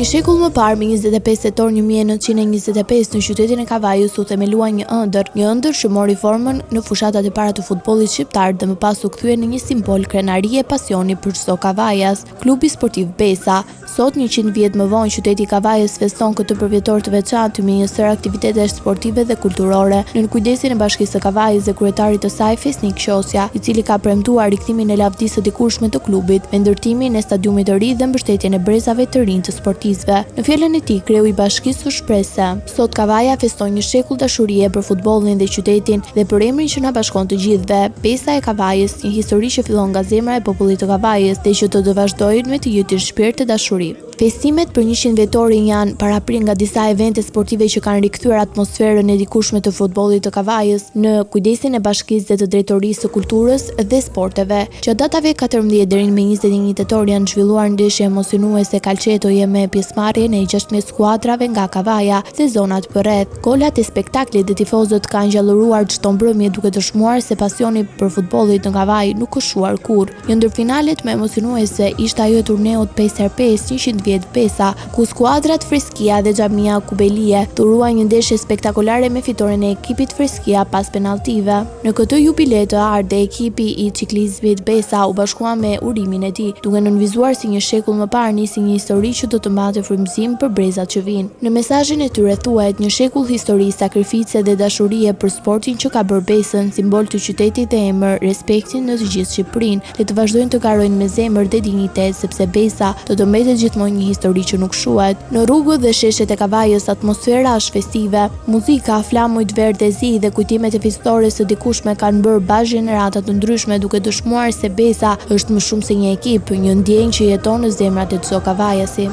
Një shekull më parë, me 25 tetor 1925, në qytetin e Kavajës u themelua një ëndër që mori formën në fushatat e para të futbollit shqiptar dhe më pas u kthye në një simbol krenarie e pasioni për çdo kavajas, klubi sportiv Besa. Sot, 100 vjet më vonë, qyteti i Kavajës feston këtë përvjetor të veçantë me një sër aktivitete sportive dhe kulturore, në kujdesin e Bashkisë së Kavajës dhe kryetarit të saj Fesnik Qosja, i cili ka premtuar rikthimin e lavdisë së dikurshme të klubit, me ndërtimin e stadiumit të ri dhe mbështetjen e brezave të rinj të sportistëve. Në fjalën e tij, kreu i bashkisë u shprehse: "Sot Kavaja feston një shekull dashurie për futbollin dhe qytetin dhe për emrin që na bashkon të gjithëve, Besa e Kavajës, një histori që fillon nga zemra e popullit të Kavajës dhe që do të vazhdojë me të njëjtin shpirt të dashurisë." Festimet për 100 vjetorin janë paraprir nga disa evente sportive që kanë rikthyer atmosferën e dikurshme të futbollit të Kavajës në kujdesin e bashkisë dhe të drejtorisë së kulturës dhe sporteve. Gjatë datave 14 deri në 21 tetor janë zhvilluar ndeshje emocionuese kalçetoje me pjesëmarrjen e 16 skuadrave nga Kavaja dhe zonat përreth. Golat e spektaklit dhe tifozët kanë gjallëruar çdo mbrëmje duke dëshmuar se pasioni për futbollin në Kavaj nuk është shuar kurrë. Një ndër finalet më emocionuese ishte ajo e turneut 5x5 100 vjet Besa, ku skuadrat Freskia dhe Xhamia Kubelie thuruan një ndeshje spektakolare me fitoren e ekipit Freskia pas penaltive. Në këtë jubile të ardhe, ekipi i ciklizmit Besa u bashkua me urimin e tij, duke nënvizuar si një shekull më parë nisi një histori që do të mbante frymëzim për brezat që vinë. Në mesazhin e tyre thuhet: "Një shekull histori, sakrifice dhe dashurie për sportin që ka bërë Besën simbol të qytetit dhe emër respektin në të gjithë Shqipërinë. Le të vazhdojnë të garojnë me zemër dhe dinjitet, sepse Besa do të mbetet gjithmonë një histori që nuk shuhet." Në rrugët dhe sheshet e Kavajës atmosfera është festive. Muzika, flamujt verdh dhe zi dhe kujtimet e fitores së dikurshme kanë bërë bashkë gjenerata të ndryshme, duke dëshmuar se Besa është më shumë se një ekip, një ndjenjë që jeton në zemrat e çdo kavajasi.